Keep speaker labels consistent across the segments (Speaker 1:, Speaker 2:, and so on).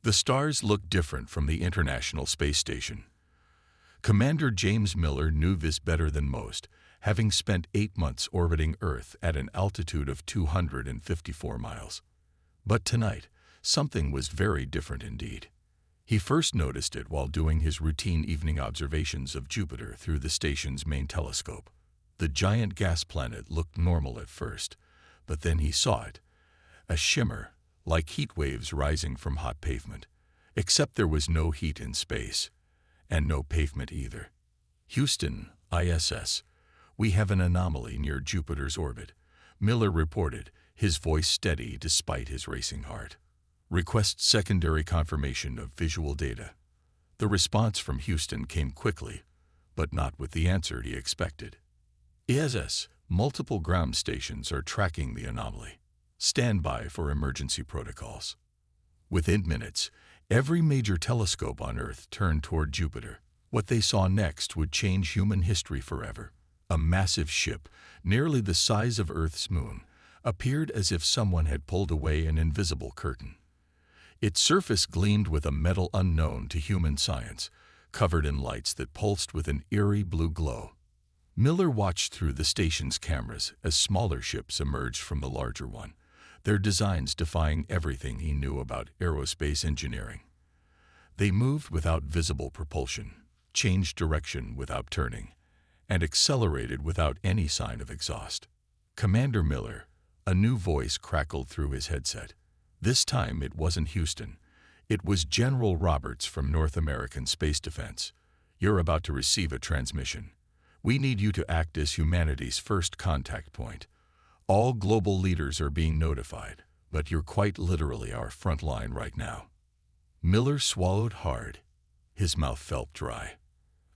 Speaker 1: The stars looked different from the International Space Station. Commander James Miller knew this better than most, having spent 8 months orbiting Earth at an altitude of 254 miles. But tonight, something was very different indeed. He first noticed it while doing his routine evening observations of Jupiter through the station's main telescope. The giant gas planet looked normal at first, but then he saw it, a shimmer, like heat waves rising from hot pavement, except there was no heat in space, and no pavement either. "Houston, ISS, we have an anomaly near Jupiter's orbit," Miller reported, his voice steady despite his racing heart. "Request secondary confirmation of visual data." The response from Houston came quickly, but not with the answer he expected. "ISS, multiple ground stations are tracking the anomaly. Stand by for emergency protocols." Within minutes, every major telescope on Earth turned toward Jupiter. What they saw next would change human history forever. A massive ship, nearly the size of Earth's moon, appeared as if someone had pulled away an invisible curtain. Its surface gleamed with a metal unknown to human science, covered in lights that pulsed with an eerie blue glow. Miller watched through the station's cameras as smaller ships emerged from the larger one, their designs defying everything he knew about aerospace engineering. They moved without visible propulsion, changed direction without turning, and accelerated without any sign of exhaust. "Commander Miller," a new voice crackled through his headset. This time it wasn't Houston. It was General Roberts from North American Space Defense. "You're about to receive a transmission. We need you to act as humanity's first contact point. All global leaders are being notified, but you're quite literally our front line right now." Miller swallowed hard. His mouth felt dry.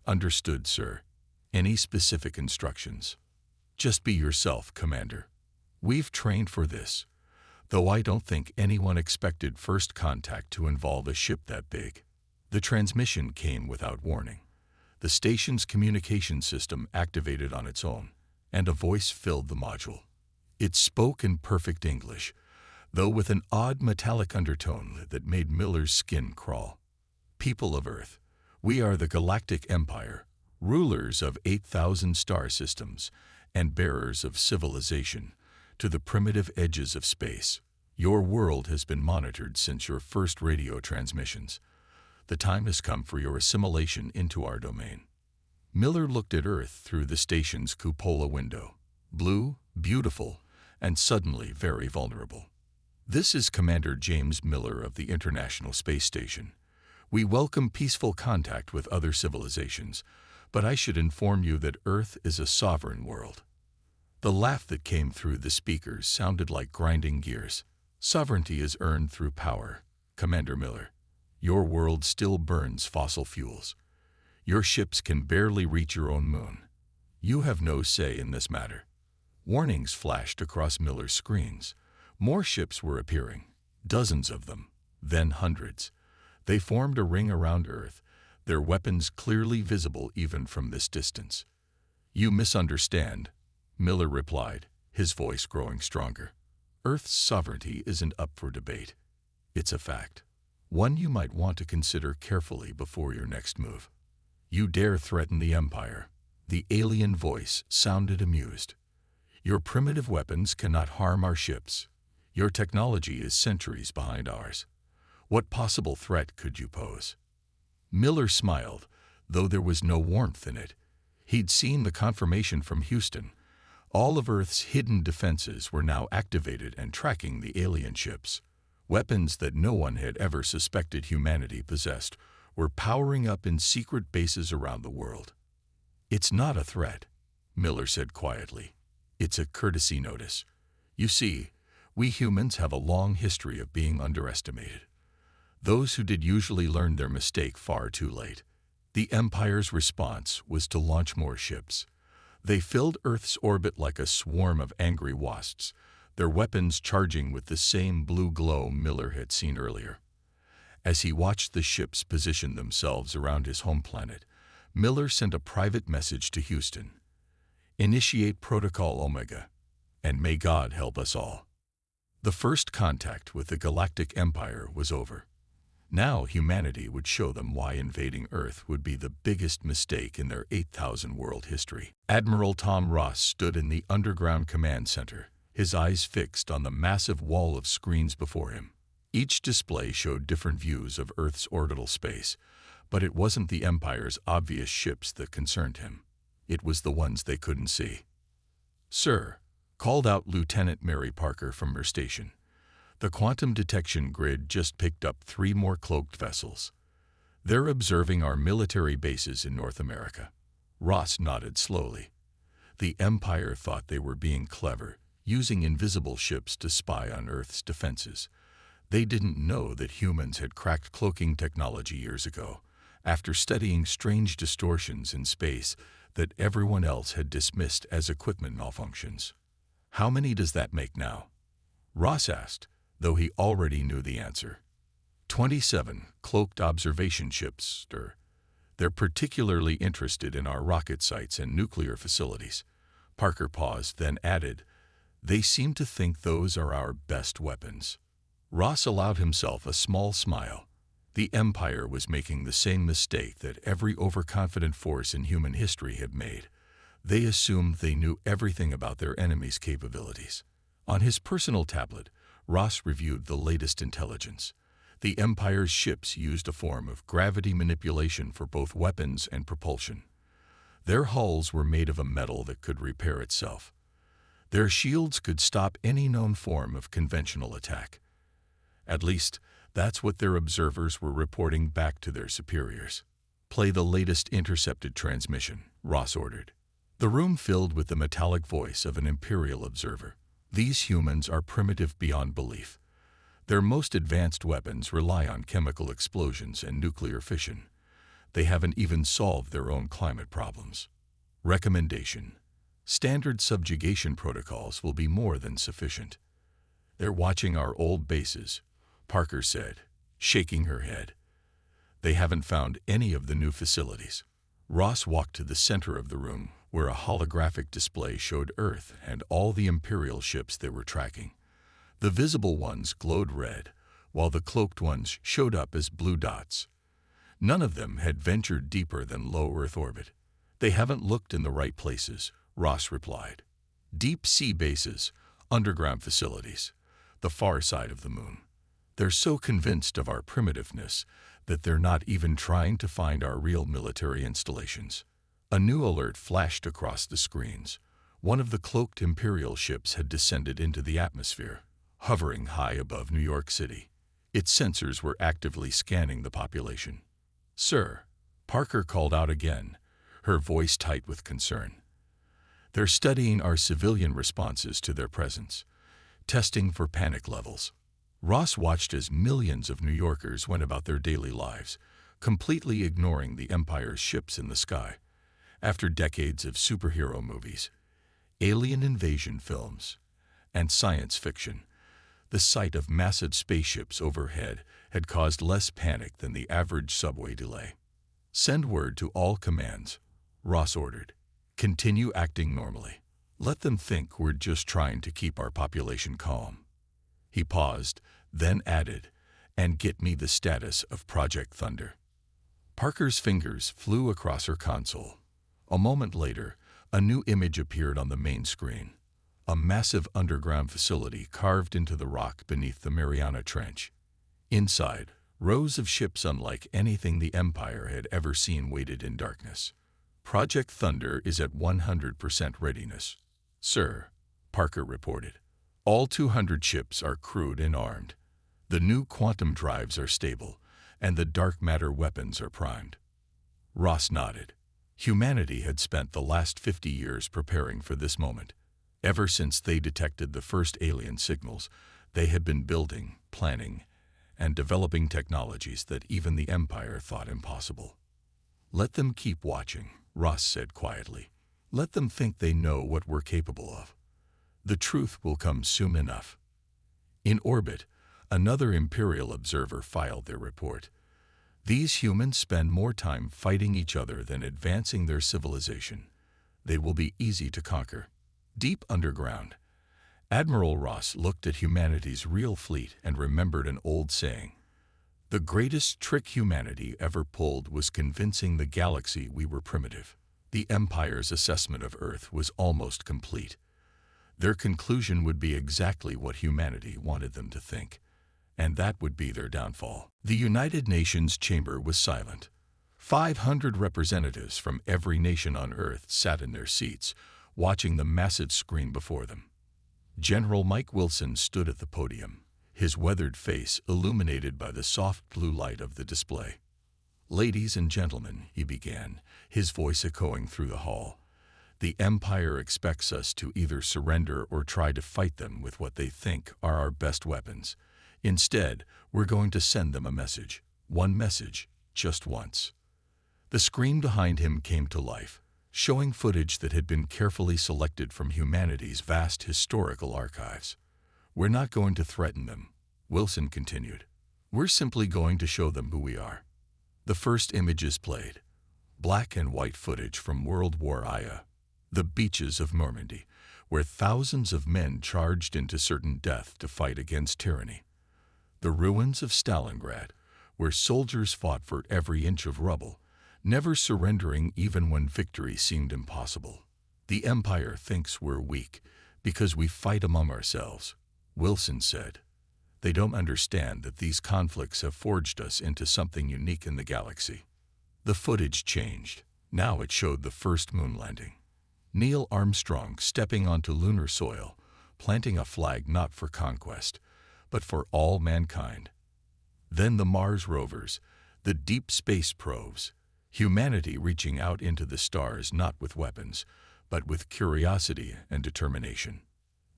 Speaker 1: "Understood, sir. Any specific instructions?" "Just be yourself, Commander. We've trained for this, though I don't think anyone expected first contact to involve a ship that big." The transmission came without warning. The station's communication system activated on its own, and a voice filled the module. It spoke in perfect English, though with an odd metallic undertone that made Miller's skin crawl. "People of Earth, we are the Galactic Empire, rulers of 8,000 star systems and bearers of civilization to the primitive edges of space. Your world has been monitored since your first radio transmissions. The time has come for your assimilation into our domain." Miller looked at Earth through the station's cupola window. Blue, beautiful, and suddenly very vulnerable. "This is Commander James Miller of the International Space Station. We welcome peaceful contact with other civilizations, but I should inform you that Earth is a sovereign world." The laugh that came through the speakers sounded like grinding gears. "Sovereignty is earned through power, Commander Miller. Your world still burns fossil fuels. Your ships can barely reach your own moon. You have no say in this matter." Warnings flashed across Miller's screens. More ships were appearing, dozens of them, then hundreds. They formed a ring around Earth, their weapons clearly visible even from this distance. "You misunderstand," Miller replied, his voice growing stronger. "Earth's sovereignty isn't up for debate. It's a fact. One you might want to consider carefully before your next move. You dare threaten the Empire." The alien voice sounded amused. "Your primitive weapons cannot harm our ships. Your technology is centuries behind ours. What possible threat could you pose?" Miller smiled, though there was no warmth in it. He'd seen the confirmation from Houston. All of Earth's hidden defenses were now activated and tracking the alien ships. Weapons that no one had ever suspected humanity possessed were powering up in secret bases around the world. "It's not a threat," Miller said quietly. "It's a courtesy notice. You see, we humans have a long history of being underestimated. Those who did usually learn their mistake far too late. The Empire's response was to launch more ships. They filled Earth's orbit like a swarm of angry wasps, their weapons charging with the same blue glow Miller had seen earlier. As he watched the ships position themselves around his home planet, Miller sent a private message to Houston. "Initiate Protocol Omega, and may God help us all." The first contact with the Galactic Empire was over. Now humanity would show them why invading Earth would be the biggest mistake in their 8,000 world history. Admiral Tom Ross stood in the underground command center, his eyes fixed on the massive wall of screens before him. Each display showed different views of Earth's orbital space, but it wasn't the Empire's obvious ships that concerned him. It was the ones they couldn't see. "Sir," called out Lieutenant Mary Parker from her station. "The quantum detection grid just picked up 3 more cloaked vessels. They're observing our military bases in North America." Ross nodded slowly. The Empire thought they were being clever, using invisible ships to spy on Earth's defenses. They didn't know that humans had cracked cloaking technology years ago, after studying strange distortions in space that everyone else had dismissed as equipment malfunctions. "How many does that make now?" Ross asked, though he already knew the answer. 27 cloaked observation ships, sir. They're particularly interested in our rocket sites and nuclear facilities." Parker paused, then added, "They seem to think those are our best weapons." Ross allowed himself a small smile. The Empire was making the same mistake that every overconfident force in human history had made. They assumed they knew everything about their enemy's capabilities. On his personal tablet, Ross reviewed the latest intelligence. The Empire's ships used a form of gravity manipulation for both weapons and propulsion. Their hulls were made of a metal that could repair itself. Their shields could stop any known form of conventional attack. At least, that's what their observers were reporting back to their superiors. "Play the latest intercepted transmission," Ross ordered. The room filled with the metallic voice of an Imperial observer. "These humans are primitive beyond belief. Their most advanced weapons rely on chemical explosions and nuclear fission. They haven't even solved their own climate problems. Recommendation: standard subjugation protocols will be more than sufficient." "They're watching our old bases," Parker said, shaking her head. "They haven't found any of the new facilities." Ross walked to the center of the room, where a holographic display showed Earth and all the Imperial ships they were tracking. The visible ones glowed red, while the cloaked ones showed up as blue dots. None of them had ventured deeper than low Earth orbit. "They haven't looked in the right places," Ross replied. "Deep sea bases, underground facilities, the far side of the moon. They're so convinced of our primitiveness that they're not even trying to find our real military installations." A new alert flashed across the screens. One of the cloaked Imperial ships had descended into the atmosphere, hovering high above New York City. Its sensors were actively scanning the population. "Sir," Parker called out again, her voice tight with concern. "They're studying our civilian responses to their presence, testing for panic levels." Ross watched as millions of New Yorkers went about their daily lives, completely ignoring the Empire's ships in the sky. After decades of superhero movies, alien invasion films, and science fiction, the sight of massive spaceships overhead had caused less panic than the average subway delay. "Send word to all commands," Ross ordered. "Continue acting normally. Let them think we're just trying to keep our population calm." He paused, then added, "And get me the status of Project Thunder." Parker's fingers flew across her console. A moment later, a new image appeared on the main screen. A massive underground facility carved into the rock beneath the Mariana Trench. Inside, rows of ships unlike anything the Empire had ever seen waited in darkness. "Project Thunder is at 100% readiness, sir," Parker reported. "All 200 ships are crewed and armed. The new quantum drives are stable, and the dark matter weapons are primed." Ross nodded. Humanity had spent the last 50 years preparing for this moment. Ever since they detected the first alien signals, they had been building, planning, and developing technologies that even the Empire thought impossible. "Let them keep watching," Ross said quietly. "Let them think they know what we're capable of. The truth will come soon enough." In orbit, another Imperial observer filed their report. "These humans spend more time fighting each other than advancing their civilization. They will be easy to conquer." Deep underground, Admiral Ross looked at humanity's real fleet and remembered an old saying: The greatest trick humanity ever pulled was convincing the galaxy we were primitive. The Empire's assessment of Earth was almost complete. Their conclusion would be exactly what humanity wanted them to think, and that would be their downfall. The United Nations chamber was silent. 500 representatives from every nation on Earth sat in their seats, watching the massive screen before them. General Mike Wilson stood at the podium, his weathered face illuminated by the soft blue light of the display. "Ladies and gentlemen," he began, his voice echoing through the hall, "the Empire expects us to either surrender or try to fight them with what they think are our best weapons. Instead, we're going to send them a message. One message, just once." The screen behind him came to life, showing footage that had been carefully selected from humanity's vast historical archives. "We're not going to threaten them," Wilson continued. "We're simply going to show them who we are." The first images played. Black and white footage from World War I, the beaches of Normandy, where thousands of men charged into certain death to fight against tyranny. The ruins of Stalingrad, where soldiers fought for every inch of rubble, never surrendering even when victory seemed impossible. "The Empire thinks we're weak because we fight among ourselves," Wilson said. "They don't understand that these conflicts have forged us into something unique in the galaxy." The footage changed. Now it showed the first moon landing. Neil Armstrong stepping onto lunar soil, planting a flag not for conquest, but for all mankind. Then the Mars rovers, the deep space probes, humanity reaching out into the stars not with weapons, but with curiosity and determination.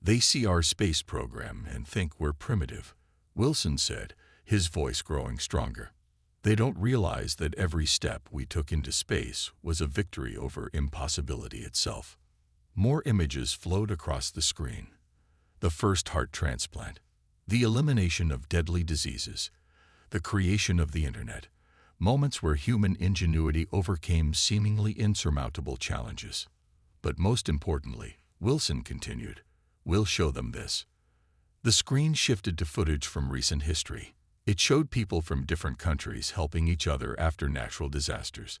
Speaker 1: "They see our space program and think we're primitive," Wilson said, his voice growing stronger. "They don't realize that every step we took into space was a victory over impossibility itself." More images flowed across the screen. The first heart transplant, the elimination of deadly diseases, the creation of the internet, moments where human ingenuity overcame seemingly insurmountable challenges. "But most importantly," Wilson continued, "we'll show them this." The screen shifted to footage from recent history. It showed people from different countries helping each other after natural disasters.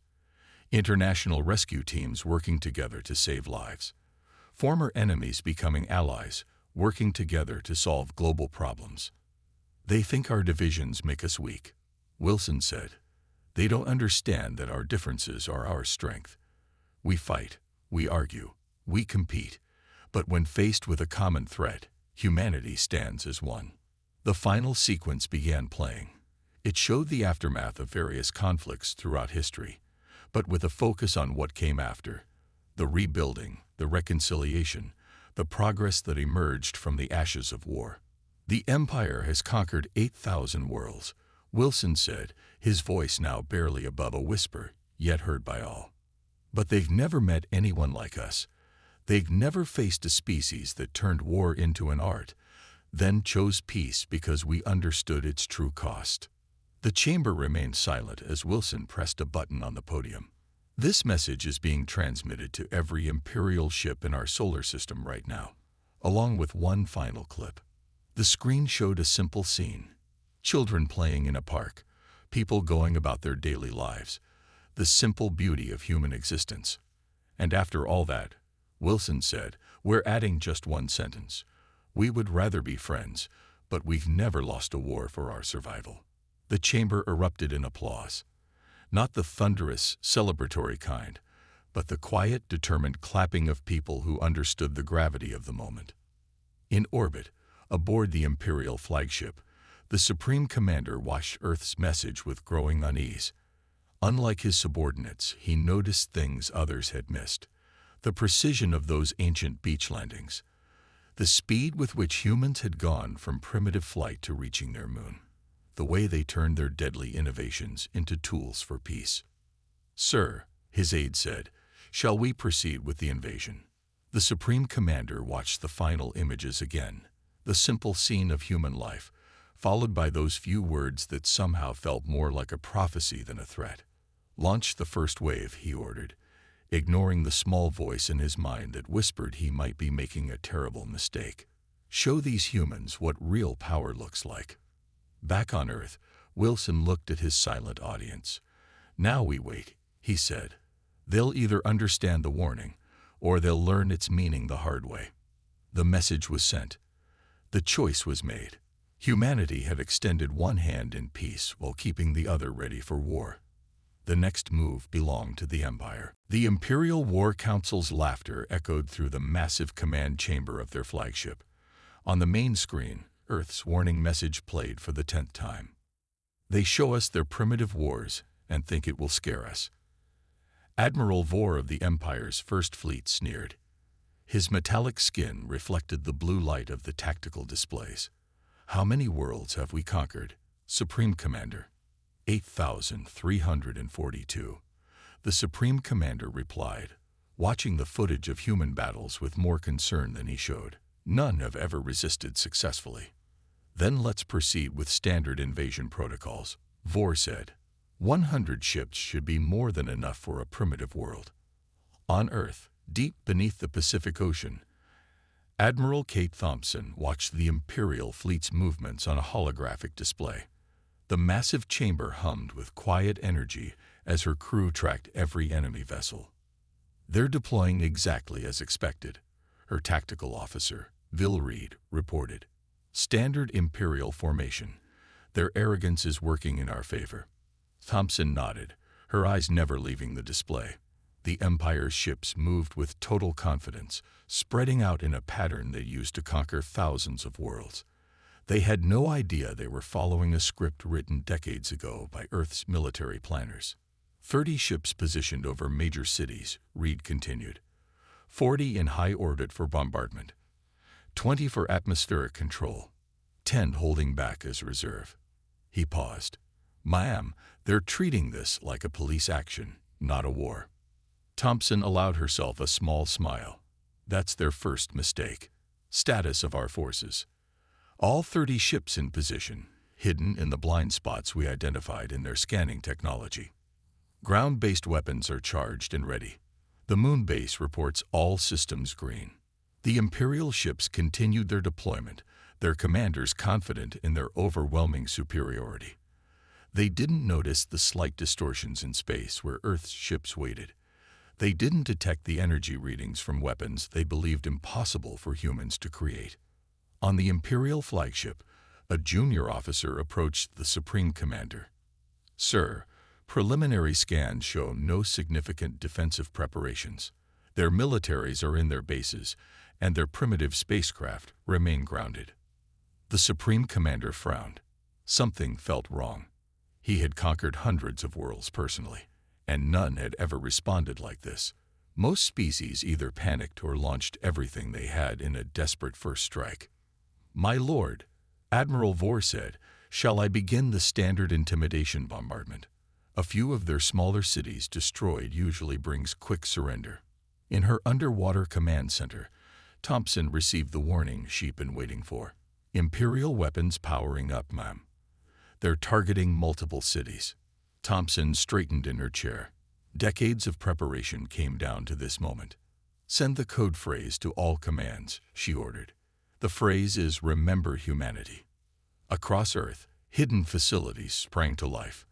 Speaker 1: International rescue teams working together to save lives. Former enemies becoming allies, working together to solve global problems. "They think our divisions make us weak," Wilson said. "They don't understand that our differences are our strength. We fight, we argue, we compete, but when faced with a common threat, humanity stands as one." The final sequence began playing. It showed the aftermath of various conflicts throughout history, but with a focus on what came after: the rebuilding, the reconciliation, the progress that emerged from the ashes of war. "The Empire has conquered 8,000 worlds," Wilson said, his voice now barely above a whisper, yet heard by all. "But they've never met anyone like us. They've never faced a species that turned war into an art, then chose peace because we understood its true cost." The chamber remained silent as Wilson pressed a button on the podium. "This message is being transmitted to every Imperial ship in our solar system right now, along with one final clip." The screen showed a simple scene: children playing in a park, people going about their daily lives, the simple beauty of human existence. "And after all that," Wilson said, "we're adding just one sentence. We would rather be friends, but we've never lost a war for our survival." The chamber erupted in applause. Not the thunderous, celebratory kind, but the quiet, determined clapping of people who understood the gravity of the moment. In orbit, aboard the Imperial flagship, the Supreme Commander watched Earth's message with growing unease. Unlike his subordinates, he noticed things others had missed: the precision of those ancient beach landings, the speed with which humans had gone from primitive flight to reaching their moon, the way they turned their deadly innovations into tools for peace. "Sir," his aide said, "shall we proceed with the invasion?" The Supreme Commander watched the final images again, the simple scene of human life, followed by those few words that somehow felt more like a prophecy than a threat. "Launch the first wave," he ordered, ignoring the small voice in his mind that whispered he might be making a terrible mistake. "Show these humans what real power looks like." Back on Earth, Wilson looked at his silent audience. "Now we wait," he said. "They'll either understand the warning, or they'll learn its meaning the hard way." The message was sent. The choice was made. Humanity had extended one hand in peace while keeping the other ready for war. The next move belonged to the Empire. The Imperial War Council's laughter echoed through the massive command chamber of their flagship. On the main screen, Earth's warning message played for the 10th time. "They show us their primitive wars and think it will scare us." Admiral Vore of the Empire's First Fleet sneered. His metallic skin reflected the blue light of the tactical displays. "How many worlds have we conquered, Supreme Commander?" 8,342. The Supreme Commander replied, watching the footage of human battles with more concern than he showed. "None have ever resisted successfully." "Then let's proceed with standard invasion protocols," Vore said. 100 ships should be more than enough for a primitive world. On Earth, deep beneath the Pacific Ocean, Admiral Kate Thompson watched the Imperial fleet's movements on a holographic display. The massive chamber hummed with quiet energy as her crew tracked every enemy vessel. "They're deploying exactly as expected," her tactical officer, Vil Reed, reported. "Standard Imperial formation. Their arrogance is working in our favor." Thompson nodded, her eyes never leaving the display. The Empire's ships moved with total confidence, spreading out in a pattern they used to conquer thousands of worlds. They had no idea they were following a script written decades ago by Earth's military planners. 30 ships positioned over major cities, Reed continued. 40 in high orbit for bombardment. 20 for atmospheric control. 10 holding back as reserve. He paused. "Ma'am, they're treating this like a police action, not a war." Thompson allowed herself a small smile. "That's their first mistake. Status of our forces. All 30 ships in position, hidden in the blind spots we identified in their scanning technology. Ground-based weapons are charged and ready. The moon base reports all systems green." The Imperial ships continued their deployment, their commanders confident in their overwhelming superiority. They didn't notice the slight distortions in space where Earth's ships waited. They didn't detect the energy readings from weapons they believed impossible for humans to create. On the Imperial flagship, a junior officer approached the Supreme Commander. "Sir, preliminary scans show no significant defensive preparations. Their militaries are in their bases, and their primitive spacecraft remain grounded." The Supreme Commander frowned. Something felt wrong. He had conquered hundreds of worlds personally, and none had ever responded like this. Most species either panicked or launched everything they had in a desperate first strike. "My lord," Admiral Vore said, "shall I begin the standard intimidation bombardment? A few of their smaller cities destroyed usually brings quick surrender." In her underwater command center, Thompson received the warning she'd been waiting for. "Imperial weapons powering up, ma'am. They're targeting multiple cities." Thompson straightened in her chair. Decades of preparation came down to this moment. "Send the code phrase to all commands," she ordered. The phrase is "Remember Humanity." Across Earth, hidden facilities sprang to life.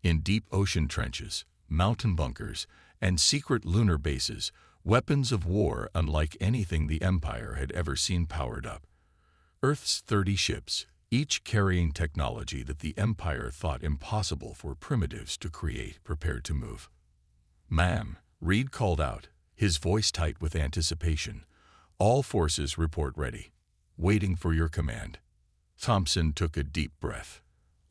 Speaker 1: In deep ocean trenches, mountain bunkers, and secret lunar bases, weapons of war unlike anything the Empire had ever seen powered up. Earth's 30 ships, each carrying technology that the Empire thought impossible for primitives to create, prepared to move. "Ma'am," Reed called out, his voice tight with anticipation. "All forces report ready. Waiting for your command." Thompson took a deep breath.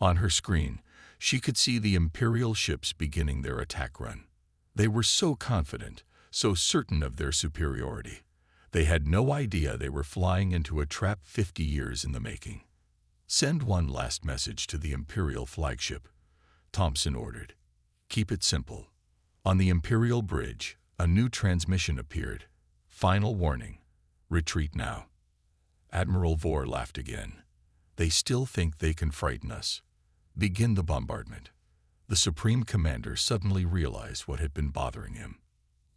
Speaker 1: On her screen, she could see the Imperial ships beginning their attack run. They were so confident, so certain of their superiority. They had no idea they were flying into a trap 50 years in the making. "Send one last message to the Imperial flagship," Thompson ordered. "Keep it simple." On the Imperial bridge, a new transmission appeared. "Final warning. Retreat now." Admiral Vore laughed again. "They still think they can frighten us. Begin the bombardment." The Supreme Commander suddenly realized what had been bothering him.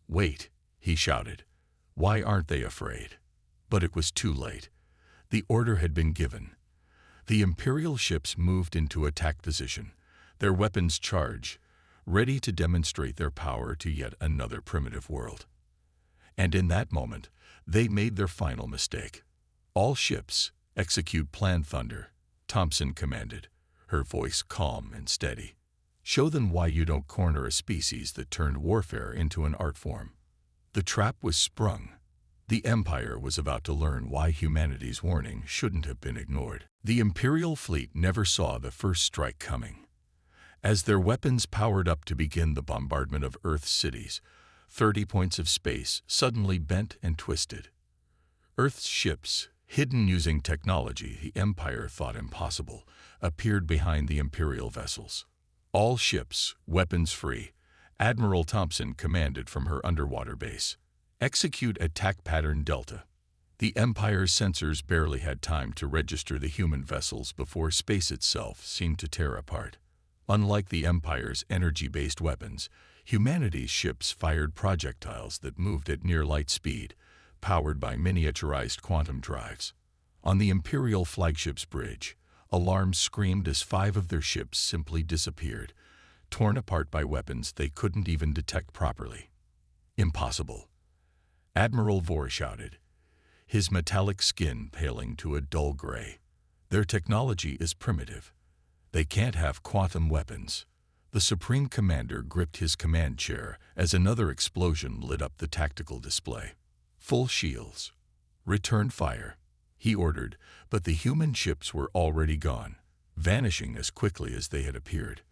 Speaker 1: "Wait," he shouted. "Why aren't they afraid?" But it was too late. The order had been given. The Imperial ships moved into attack position, their weapons charged, ready to demonstrate their power to yet another primitive world. And in that moment, they made their final mistake. "All ships, execute Plan Thunder," Thompson commanded, her voice calm and steady. "Show them why you don't corner a species that turned warfare into an art form." The trap was sprung. The Empire was about to learn why humanity's warning shouldn't have been ignored. The Imperial fleet never saw the first strike coming. As their weapons powered up to begin the bombardment of Earth's cities, 30 points of space suddenly bent and twisted. Earth's ships, hidden using technology the Empire thought impossible, appeared behind the Imperial vessels. "All ships, weapons free," Admiral Thompson commanded from her underwater base. "Execute attack pattern Delta." The Empire's sensors barely had time to register the human vessels before space itself seemed to tear apart. Unlike the Empire's energy-based weapons, humanity's ships fired projectiles that moved at near light speed, powered by miniaturized quantum drives. On the Imperial flagship's bridge, alarms screamed as 5 of their ships simply disappeared, torn apart by weapons they couldn't even detect properly. "Impossible," Admiral Vore shouted, his metallic skin paling to a dull gray. "Their technology is primitive. They can't have quantum weapons." The Supreme Commander gripped his command chair as another explosion lit up the tactical display. "Full shields. Return fire," he ordered, but the human ships were already gone, vanishing as quickly as they had appeared.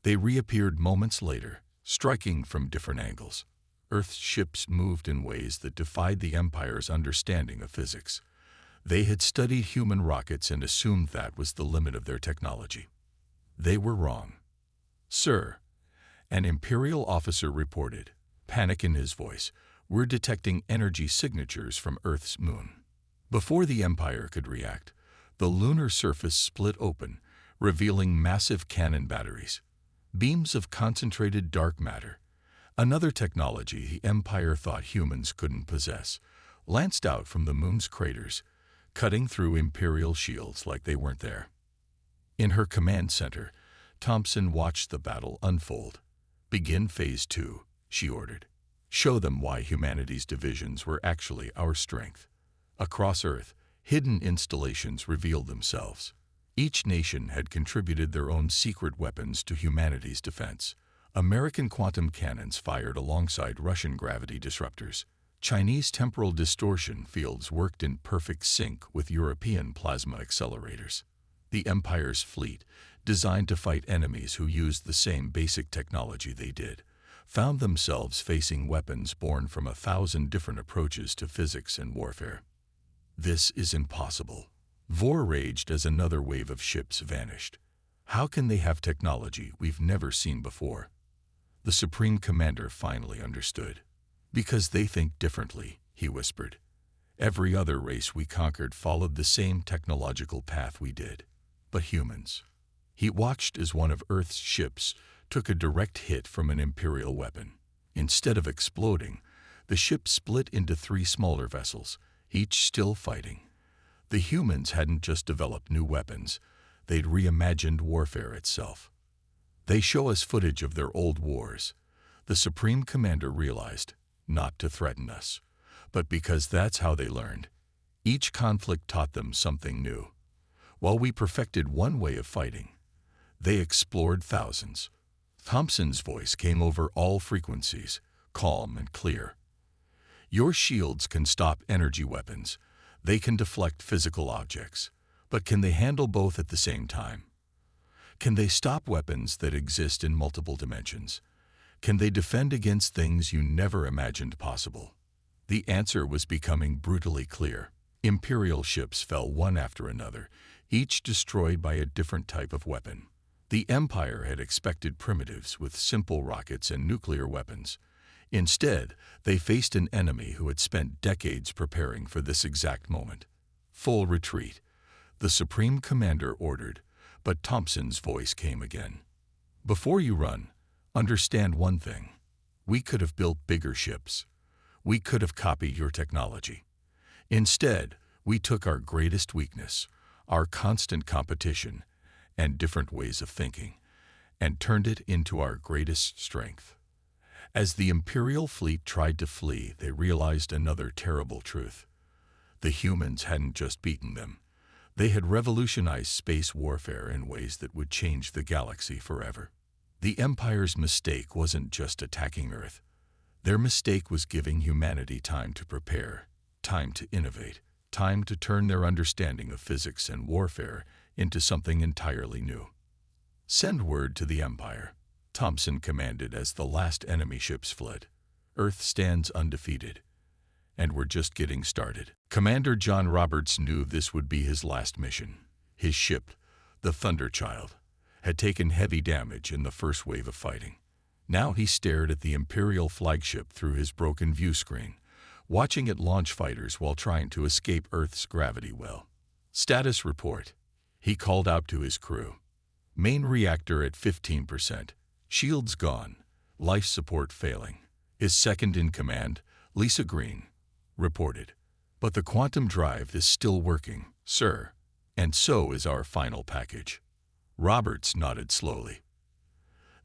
Speaker 1: They reappeared moments later, striking from different angles. Earth's ships moved in ways that defied the Empire's understanding of physics. They had studied human rockets and assumed that was the limit of their technology. They were wrong. "Sir," an Imperial officer reported, panic in his voice, "we're detecting energy signatures from Earth's moon." Before the Empire could react, the lunar surface split open, revealing massive cannon batteries. Beams of concentrated dark matter, another technology the Empire thought humans couldn't possess, lanced out from the moon's craters, cutting through Imperial shields like they weren't there. In her command center, Thompson watched the battle unfold. "Begin Phase 2, she ordered. "Show them why humanity's divisions were actually our strength." Across Earth, hidden installations revealed themselves. Each nation had contributed their own secret weapons to humanity's defense. American quantum cannons fired alongside Russian gravity disruptors. Chinese temporal distortion fields worked in perfect sync with European plasma accelerators. The Empire's fleet, designed to fight enemies who used the same basic technology they did, found themselves facing weapons born from 1,000 different approaches to physics and warfare. "This is impossible," Vore raged as another wave of ships vanished. "How can they have technology we've never seen before?" The Supreme Commander finally understood. "Because they think differently," he whispered. "Every other race we conquered followed the same technological path we did. But humans." He watched as one of Earth's ships took a direct hit from an Imperial weapon. Instead of exploding, the ship split into 3 smaller vessels, each still fighting. The humans hadn't just developed new weapons, they'd reimagined warfare itself. "They show us footage of their old wars," the Supreme Commander realized, "not to threaten us, but because that's how they learned. Each conflict taught them something new. While we perfected one way of fighting, they explored thousands." Thompson's voice came over all frequencies, calm and clear. "Your shields can stop energy weapons. They can deflect physical objects. But can they handle both at the same time? Can they stop weapons that exist in multiple dimensions? Can they defend against things you never imagined possible?" The answer was becoming brutally clear. Imperial ships fell one after another, each destroyed by a different type of weapon. The Empire had expected primitives with simple rockets and nuclear weapons. Instead, they faced an enemy who had spent decades preparing for this exact moment. "Full retreat," the Supreme Commander ordered, but Thompson's voice came again. "Before you run, understand one thing. We could have built bigger ships. We could have copied your technology. Instead, we took our greatest weakness, our constant competition, and different ways of thinking, and turned it into our greatest strength. As the Imperial fleet tried to flee, they realized another terrible truth. The humans hadn't just beaten them. They had revolutionized space warfare in ways that would change the galaxy forever. The Empire's mistake wasn't just attacking Earth. Their mistake was giving humanity time to prepare, time to innovate, time to turn their understanding of physics and warfare into something entirely new. "Send word to the Empire," Thompson commanded as the last enemy ships fled. "Earth stands undefeated, and we're just getting started." Commander John Roberts knew this would be his last mission. His ship, the Thunderchild, had taken heavy damage in the first wave of fighting. Now he stared at the Imperial flagship through his broken view screen, watching it launch fighters while trying to escape Earth's gravity well. "Status report," he called out to his crew. "Main reactor at 15%. Shields gone. Life support failing." His second in command, Lisa Green, reported. "But the quantum drive is still working, sir. And so is our final package." Roberts nodded slowly.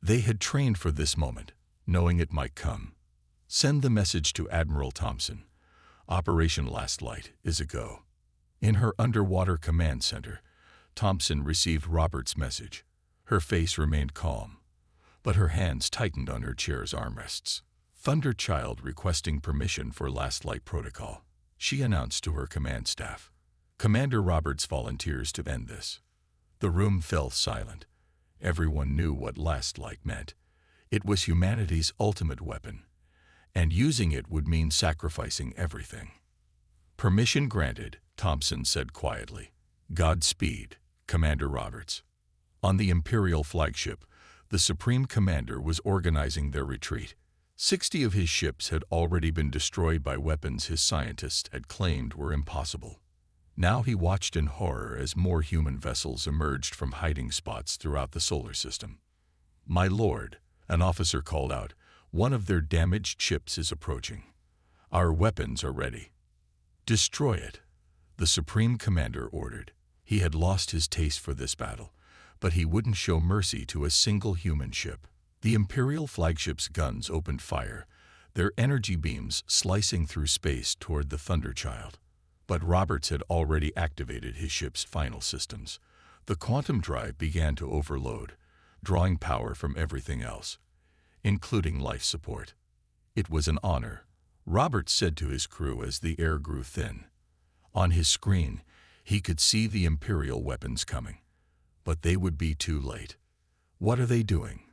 Speaker 1: They had trained for this moment, knowing it might come. "Send the message to Admiral Thompson. Operation Last Light is a go." In her underwater command center, Thompson received Roberts' message. Her face remained calm, but her hands tightened on her chair's armrests. "Thunderchild requesting permission for Last Light protocol," she announced to her command staff. Commander Roberts volunteers to end this. The room fell silent. Everyone knew what Last Light meant. It was humanity's ultimate weapon, and using it would mean sacrificing everything. "Permission granted," Thompson said quietly. "Godspeed, Commander Roberts." On the Imperial flagship, the Supreme Commander was organizing their retreat. 60 of his ships had already been destroyed by weapons his scientists had claimed were impossible. Now he watched in horror as more human vessels emerged from hiding spots throughout the solar system. "My lord," an officer called out, "one of their damaged ships is approaching. Our weapons are ready." "Destroy it," the Supreme Commander ordered. He had lost his taste for this battle, but he wouldn't show mercy to a single human ship. The Imperial flagship's guns opened fire, their energy beams slicing through space toward the Thunderchild. But Roberts had already activated his ship's final systems. The quantum drive began to overload, drawing power from everything else, including life support. "It was an honor," Roberts said to his crew as the air grew thin. On his screen, he could see the Imperial weapons coming, but they would be too late. "What are they doing?"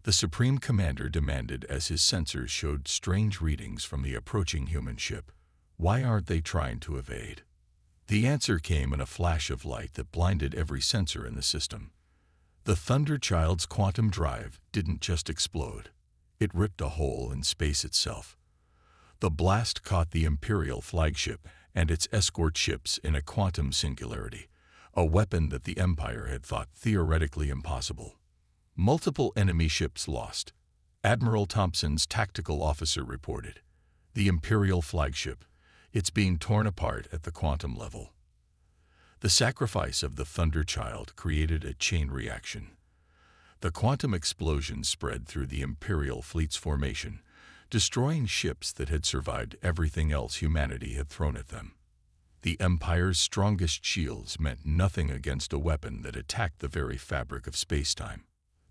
Speaker 1: the Supreme Commander demanded as his sensors showed strange readings from the approaching human ship. "Why aren't they trying to evade?" The answer came in a flash of light that blinded every sensor in the system. The Thunderchild's quantum drive didn't just explode. It ripped a hole in space itself. The blast caught the Imperial flagship and its escort ships in a quantum singularity, a weapon that the Empire had thought theoretically impossible. Multiple enemy ships lost. Admiral Thompson's tactical officer reported. "The Imperial flagship. It's being torn apart at the quantum level." The sacrifice of the Thunderchild created a chain reaction. The quantum explosion spread through the Imperial fleet's formation, destroying ships that had survived everything else humanity had thrown at them. The Empire's strongest shields meant nothing against a weapon that attacked the very fabric of spacetime.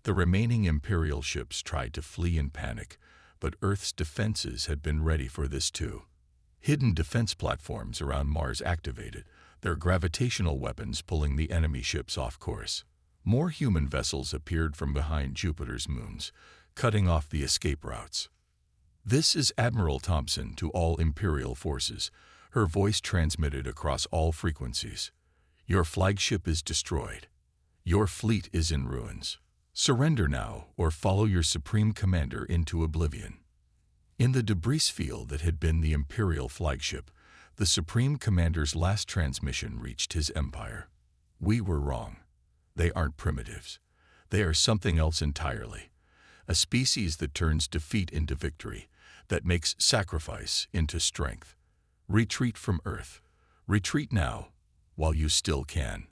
Speaker 1: The remaining Imperial ships tried to flee in panic, but Earth's defenses had been ready for this too. Hidden defense platforms around Mars activated, their gravitational weapons pulling the enemy ships off course. More human vessels appeared from behind Jupiter's moons, cutting off the escape routes. "This is Admiral Thompson to all Imperial forces," her voice transmitted across all frequencies. "Your flagship is destroyed. Your fleet is in ruins. Surrender now or follow your Supreme Commander into oblivion." In the debris field that had been the Imperial flagship, the Supreme Commander's last transmission reached his empire. "We were wrong. They aren't primitives. They are something else entirely. A species that turns defeat into victory, that makes sacrifice into strength. Retreat from Earth. Retreat now. while you still can.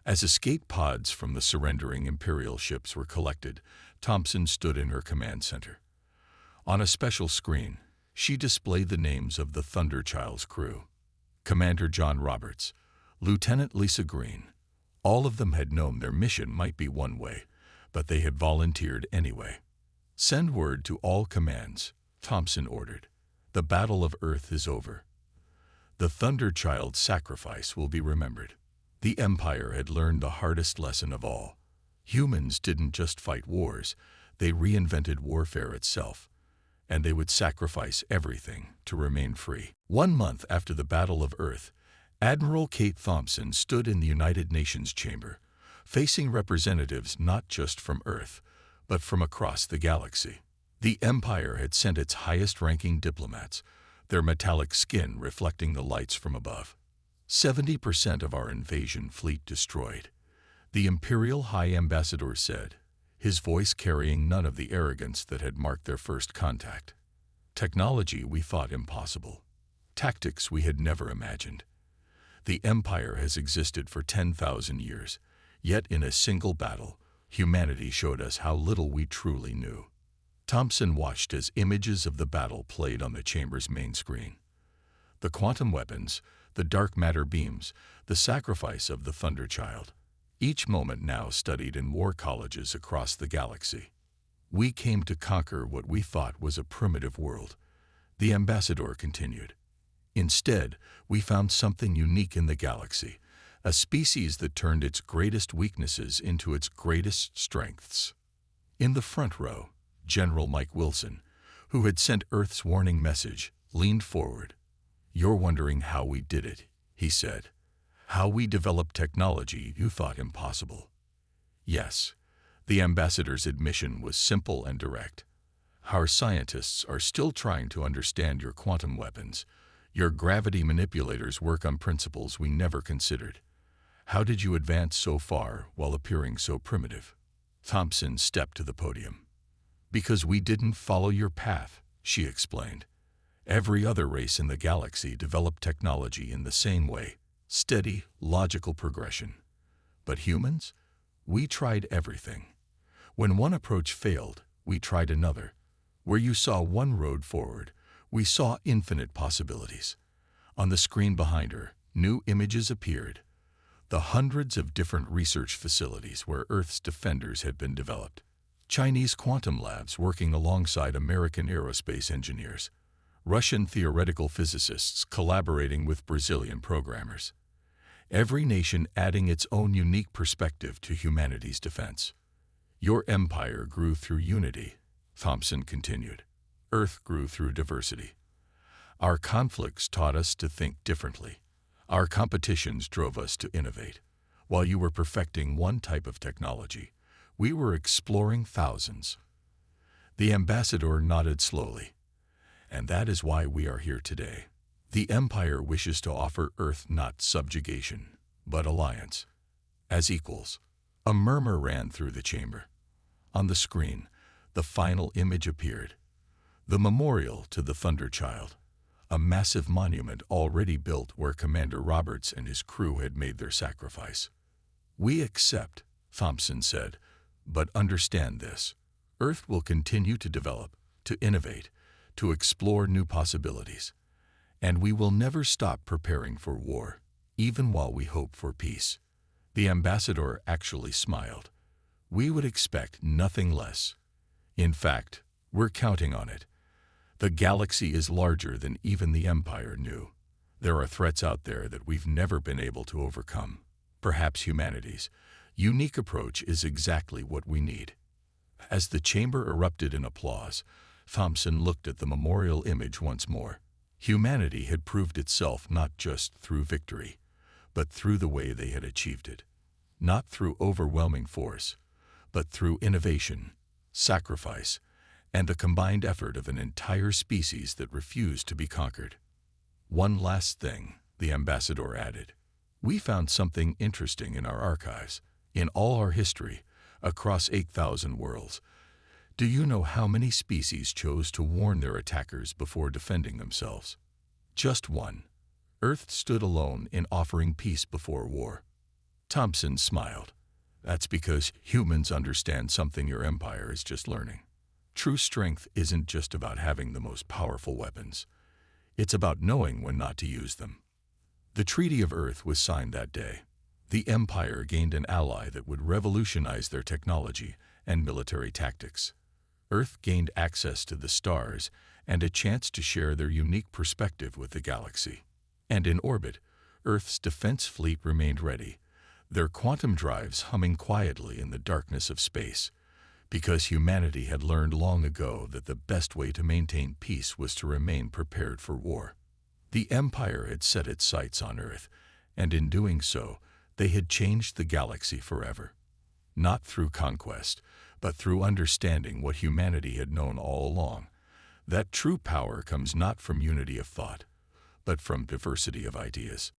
Speaker 1: As escape pods from the surrendering Imperial ships were collected, Thompson stood in her command center. On a special screen, she displayed the names of the Thunderchild's crew. Commander John Roberts, Lieutenant Lisa Green. All of them had known their mission might be one way, but they had volunteered anyway. "Send word to all commands," Thompson ordered. "The Battle of Earth is over. The Thunderchild's sacrifice will be remembered." The Empire had learned the hardest lesson of all. Humans didn't just fight wars, they reinvented warfare itself, and they would sacrifice everything to remain free. 1 month after the Battle of Earth, Admiral Kate Thompson stood in the United Nations chamber, facing representatives not just from Earth, but from across the galaxy. The Empire had sent its highest-ranking diplomats, their metallic skin reflecting the lights from above. 70% of our invasion fleet destroyed, the Imperial High Ambassador said, his voice carrying none of the arrogance that had marked their first contact. Technology we thought impossible. Tactics we had never imagined. The Empire has existed for 10,000 years, yet in a single battle, humanity showed us how little we truly knew. Thompson watched as images of the battle played on the chamber's main screen. The quantum weapons, the dark matter beams, the sacrifice of the Thunderchild. Each moment now studied in war colleges across the galaxy. "We came to conquer what we thought was a primitive world," the ambassador continued. "Instead, we found something unique in the galaxy, a species that turned its greatest weaknesses into its greatest strengths." In the front row, General Mike Wilson, who had sent Earth's warning message, leaned forward. "You're wondering how we did it," he said. "How we developed technology you thought impossible." Yes, the ambassador's admission was simple and direct. "Our scientists are still trying to understand your quantum weapons. Your gravity manipulators work on principles we never considered. How did you advance so far while appearing so primitive?" Thompson stepped to the podium. "Because we didn't follow your path," she explained. "Every other race in the galaxy developed technology in the same way, steady, logical progression. But humans? We tried everything. When one approach failed, we tried another. Where you saw one road forward, we saw infinite possibilities." On the screen behind her, new images appeared. The hundreds of different research facilities where Earth's defenders had been developed. Chinese quantum labs working alongside American aerospace engineers. Russian theoretical physicists collaborating with Brazilian programmers. Every nation adding its own unique perspective to humanity's defense. "Your empire grew through unity," Thompson continued. "Earth grew through diversity. Our conflicts taught us to think differently. Our competitions drove us to innovate. While you were perfecting one type of technology, we were exploring thousands." The ambassador nodded slowly. "And that is why we are here today. The Empire wishes to offer Earth not subjugation, but alliance. As equals." A murmur ran through the chamber. On the screen, the final image appeared. The memorial to the Thunderchild. A massive monument already built where Commander Roberts and his crew had made their sacrifice. "We accept," Thompson said, "but understand this. Earth will continue to develop, to innovate, to explore new possibilities. And we will never stop preparing for war, even while we hope for peace." The ambassador actually smiled. "We would expect nothing less. In fact, we're counting on it. The galaxy is larger than even the Empire knew. There are threats out there that we've never been able to overcome. Perhaps humanity's unique approach is exactly what we need." As the chamber erupted in applause, Thompson looked at the memorial image once more. Humanity had proved itself not just through victory, but through the way they had achieved it. Not through overwhelming force, but through innovation, sacrifice, and the combined effort of an entire species that refused to be conquered. "One last thing," the ambassador added. "We found something interesting in our archives. In all our history, across 8,000 worlds, do you know how many species chose to warn their attackers before defending themselves? Just one. Earth stood alone in offering peace before war. Thompson smiled. That's because humans understand something your empire is just learning. True strength isn't just about having the most powerful weapons. It's about knowing when not to use them. The Treaty of Earth was signed that day. The Empire gained an ally that would revolutionize their technology and military tactics. Earth gained access to the stars and a chance to share their unique perspective with the galaxy. And in orbit, Earth's defense fleet remained ready, their quantum drives humming quietly in the darkness of space, because humanity had learned long ago that the best way to maintain peace was to remain prepared for war. The Empire had set its sights on Earth, and in doing so, they had changed the galaxy forever. Not through conquest, but through understanding what humanity had known all along, that true power comes not from unity of thought, but from diversity of ideas.